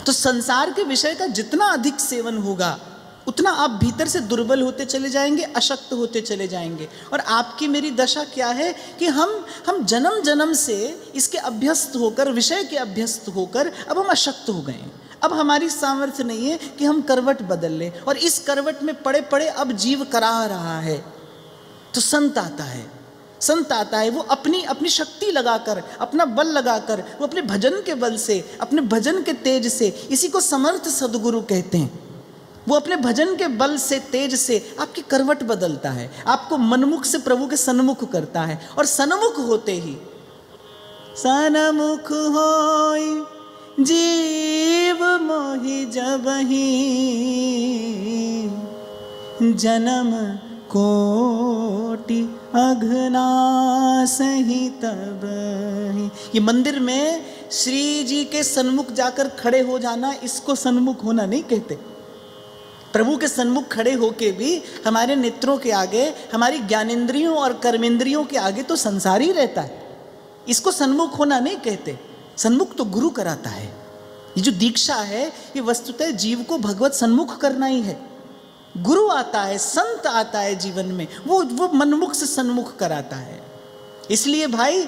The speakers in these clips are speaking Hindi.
तो संसार के विषय का जितना अधिक सेवन होगा उतना आप भीतर से दुर्बल होते चले जाएंगे, अशक्त होते चले जाएंगे। और आपकी मेरी दशा क्या है कि हम जन्म जन्म से इसके अभ्यस्त होकर, विषय के अभ्यस्त होकर अब हम अशक्त हो गए हैं। अब हमारी सामर्थ्य नहीं है कि हम करवट बदल लें, और इस करवट में पड़े पड़े अब जीव करा रहा है। तो संत आता है, संत आता है, वो अपनी शक्ति लगाकर, अपना बल लगाकर, वो अपने भजन के बल से, अपने भजन के तेज से, इसी को समर्थ सद्गुरु कहते हैं, वो अपने भजन के बल से, तेज से आपकी करवट बदलता है, आपको मनमुख से प्रभु के सन्मुख करता है। और सन्मुख होते ही सन्मुख होई जीव मोहि जबहि जन्म कोटि अघनासहि तबहि। ये मंदिर में श्री जी के सन्मुख जाकर खड़े हो जाना, इसको सन्मुख होना नहीं कहते। प्रभु के सन्मुख खड़े होके भी हमारे नेत्रों के आगे, हमारी ज्ञानेंद्रियों और कर्मेंद्रियों के आगे तो संसार ही रहता है, इसको सन्मुख होना नहीं कहते। सन्मुख तो गुरु कराता है। ये जो दीक्षा है ये वस्तुतः जीव को भगवत सन्मुख करना ही है। गुरु आता है, संत आता है जीवन में, वो मनमुख से सन्मुख कराता है। इसलिए भाई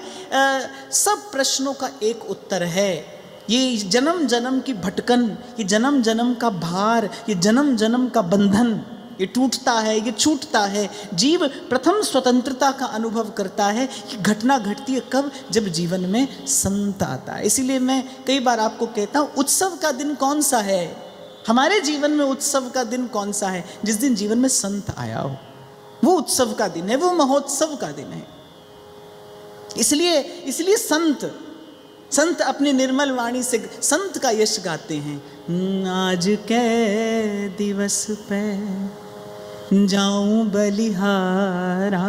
सब प्रश्नों का एक उत्तर है। ये जन्म जन्म की भटकन, ये जन्म जन्म का भार, ये जन्म जन्म का बंधन, ये टूटता है, ये छूटता है। जीव प्रथम स्वतंत्रता का अनुभव करता है। ये घटना घटती है कब? जब जीवन में संत आता है। इसीलिए मैं कई बार आपको कहता हूँ, उत्सव का दिन कौन सा है? हमारे जीवन में उत्सव का दिन कौन सा है? जिस दिन जीवन में संत आया हो, वो उत्सव का दिन है, वो महोत्सव का दिन है। इसलिए संत अपनी निर्मल वाणी से संत का यश गाते हैं। आज के दिवस पे जाऊं बलिहारा,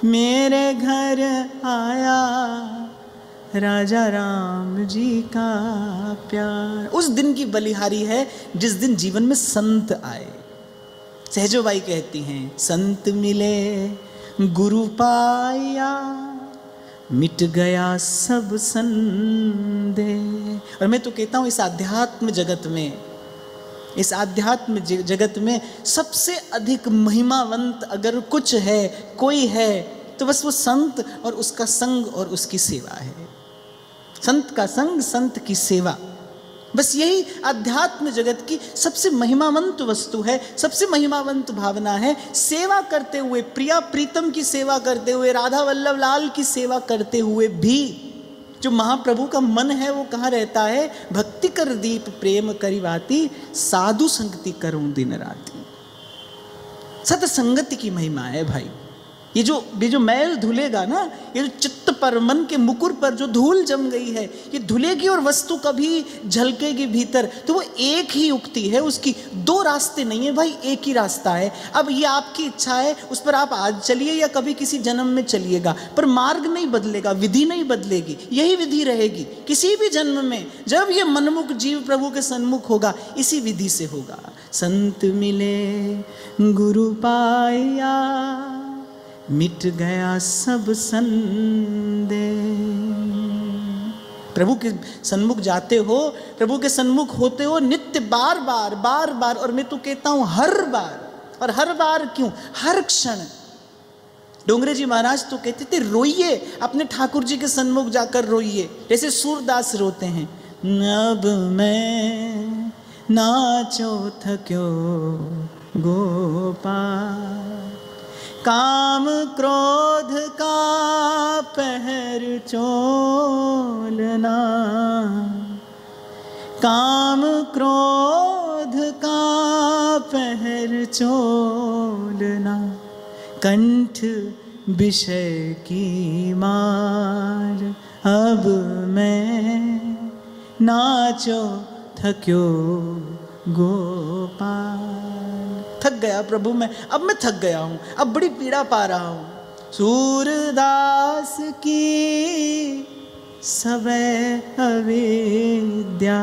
मेरे घर आया राजा राम जी का प्यार। उस दिन की बलिहारी है जिस दिन जीवन में संत आए। सहजोबाई कहती हैं, संत मिले गुरु पाया, मिट गया सब संदेह। और मैं तो कहता हूँ इस आध्यात्म जगत में सबसे अधिक महिमावंत अगर कुछ है, कोई है, तो बस वो संत और उसका संग और उसकी सेवा है। संत का संग, संत की सेवा, बस यही आध्यात्म जगत की सबसे महिमावंत वस्तु है, सबसे महिमावंत भावना है। सेवा करते हुए, प्रिया प्रीतम की सेवा करते हुए, राधा वल्लभ लाल की सेवा करते हुए भी जो महाप्रभु का मन है वो कहाँ रहता है? भक्ति कर दीप प्रेम करिवाती, साधु संगति करूं दिन राती। सतसंगति की महिमा है भाई। ये जो मैल धुलेगा ना, ये जो चित्त पर, मन के मुकुर पर जो धूल जम गई है, ये धुलेगी और वस्तु कभी झलकेगी भीतर। तो वो एक ही उक्ति है उसकी, दो रास्ते नहीं है भाई, एक ही रास्ता है। अब ये आपकी इच्छा है, उस पर आप आज चलिए या कभी किसी जन्म में चलिएगा, पर मार्ग नहीं बदलेगा, विधि नहीं बदलेगी, यही विधि रहेगी किसी भी जन्म में। जब ये मनमुख जीव प्रभु के सन्मुख होगा, इसी विधि से होगा। संत मिले गुरु पाया, मिट गया सब संदेह। प्रभु के सन्मुख जाते हो, प्रभु के सन्मुख होते हो नित्य, बार बार, और मैं तो कहता हूं हर बार। और हर बार क्यों? हर क्षण। डोंगरे जी महाराज तो कहते थे, रोइए, अपने ठाकुर जी के सन्मुख जाकर रोइए, जैसे सूरदास रोते हैं। अब मैं नाचो थक्यो गोपाल, काम क्रोध का पहर चोलना, काम क्रोध का पहर चोलना, कंठ विषय की मार। अब मैं नाचो थक्यो गोपाल। थक गया प्रभु अब मैं थक गया हूँ, अब बड़ी पीड़ा पा रहा हूँ। सूरदास की सबे अविद्या,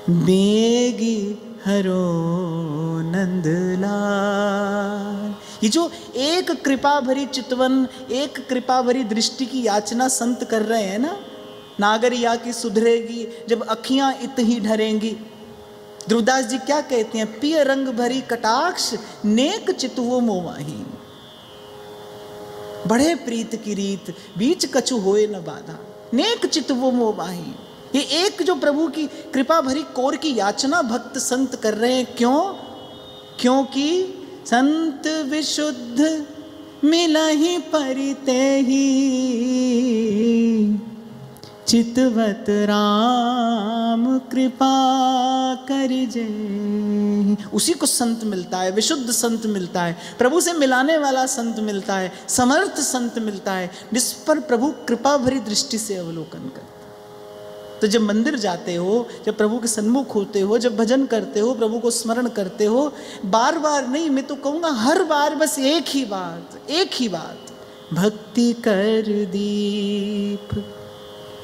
बेगी हरो नंदलाल। ये जो एक कृपा भरी चितवन, एक कृपा भरी दृष्टि की याचना संत कर रहे हैं ना, नागरिया की सुधरेगी जब अखियां इतनी ढरेंगी। ध्रुवदास जी क्या कहते हैं, पिय रंग भरी कटाक्ष नेक चितुओ मोमाही, बड़े प्रीत की रीत बीच कछु होए न बाधा, नेक चितुओ मोमाही। ये एक जो प्रभु की कृपा भरी कोर की याचना भक्त संत कर रहे हैं, क्यों? क्योंकि संत विशुद्ध मिलहि परिते ही, चितवत राम कृपा करिजे। उसी को संत मिलता है, विशुद्ध संत मिलता है, प्रभु से मिलाने वाला संत मिलता है, समर्थ संत मिलता है, जिस पर प्रभु कृपा भरी दृष्टि से अवलोकन करता है। तो जब मंदिर जाते हो, जब प्रभु के सन्मुख होते हो, जब भजन करते हो, प्रभु को स्मरण करते हो, बार बार नहीं, मैं तो कहूँगा हर बार बस एक ही बात, भक्ति कर दीप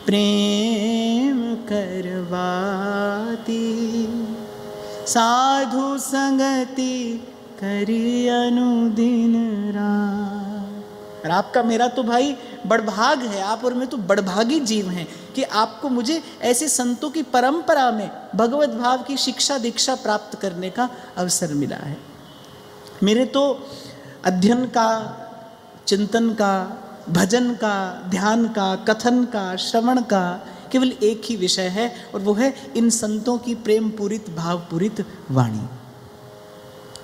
प्रेम करवाती, साधु संगति करी अनुदिन रात। और आपका मेरा तो भाई बड़भाग है, आप और मैं तो बड़भागी जीव हैं कि आपको मुझे ऐसे संतों की परंपरा में भगवत भाव की शिक्षा दीक्षा प्राप्त करने का अवसर मिला है। मेरे तो अध्ययन का, चिंतन का, भजन का, ध्यान का, कथन का, श्रवण का केवल एक ही विषय है, और वो है इन संतों की प्रेम पूरित भाव पूरित वाणी।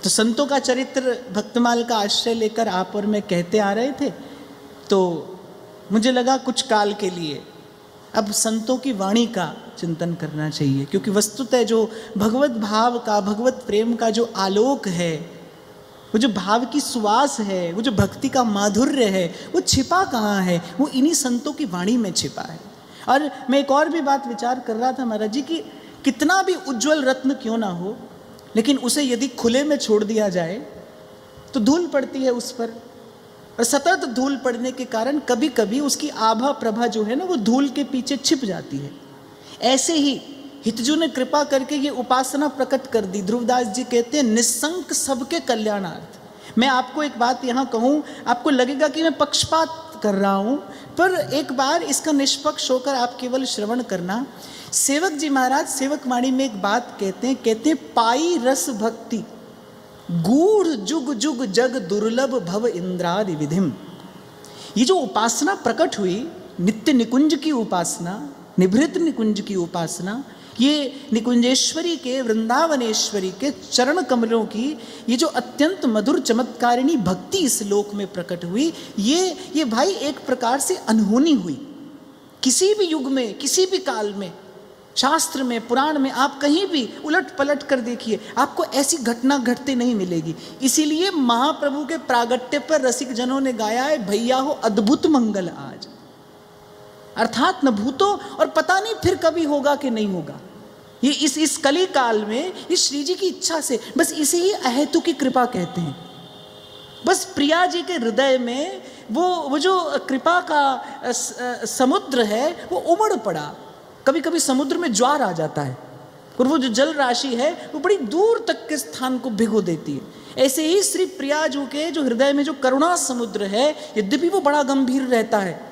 तो संतों का चरित्र भक्तमाल का आश्रय लेकर आप और मैं कहते आ रहे थे, तो मुझे लगा कुछ काल के लिए अब संतों की वाणी का चिंतन करना चाहिए, क्योंकि वस्तुतः जो भगवत भाव का, भगवत प्रेम का जो आलोक है, वो जो भाव की सुवास है, वो जो भक्ति का माधुर्य है, वो छिपा कहाँ है? वो इन्हीं संतों की वाणी में छिपा है। और मैं एक और भी बात विचार कर रहा था महाराज जी कि कितना भी उज्जवल रत्न क्यों ना हो, लेकिन उसे यदि खुले में छोड़ दिया जाए तो धूल पड़ती है उस पर, और सतत धूल पड़ने के कारण कभी कभी उसकी आभा प्रभा जो है ना, वो धूल के पीछे छिप जाती है। ऐसे ही हितजू ने कृपा करके ये उपासना प्रकट कर दी। ध्रुवदास जी कहते हैं, निस्संक सबके कल्याणार्थ। मैं आपको एक बात यहाँ कहूँ, आपको लगेगा कि मैं पक्षपात कर रहा हूँ, पर एक बार इसका निष्पक्ष होकर आप केवल श्रवण करना। सेवक जी महाराज सेवक वाणी में एक बात कहते हैं, पाई रस भक्ति गूढ़ जुग जुग जग दुर्लभ भव इंद्रादि विधिम। ये जो उपासना प्रकट हुई, नित्य निकुंज की उपासना, निभृत निकुंज की उपासना, ये निकुंजेश्वरी के, वृंदावनेश्वरी के चरण कमलों की ये जो अत्यंत मधुर चमत्कारिणी भक्ति इस लोक में प्रकट हुई, ये भाई एक प्रकार से अनहोनी हुई। किसी भी युग में, किसी भी काल में, शास्त्र में, पुराण में आप कहीं भी उलट पलट कर देखिए, आपको ऐसी घटना घटते नहीं मिलेगी। इसीलिए महाप्रभु के प्रागट्य पर रसिक जनों ने गाया है, भैया हो अद्भुत मंगल आज। अर्थात न भूतो और पता नहीं फिर कभी होगा कि नहीं होगा। ये इस कली काल में इस श्री जी की इच्छा से, बस इसे ही अहेतु की कृपा कहते हैं। बस प्रिया जी के हृदय में वो जो कृपा का समुद्र है वो उमड़ पड़ा। कभी कभी समुद्र में ज्वार आ जाता है और वो जो जल राशि है वो बड़ी दूर तक के स्थान को भिगो देती है। ऐसे ही श्री प्रिया जी के जो हृदय में जो करुणा समुद्र है, यद्यपि वो बड़ा गंभीर रहता है।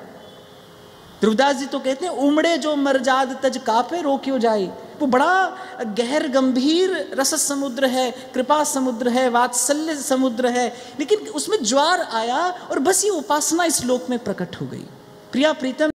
ध्रुवदास जी तो कहते हैं, उमड़े जो मरजाद तज कापे रोक्यो जाए। वो बड़ा गहर गंभीर रस समुद्र है, कृपा समुद्र है, वात्सल्य समुद्र है, लेकिन उसमें ज्वार आया और बस ये उपासना इस लोक में प्रकट हो गई। प्रिया प्रीतम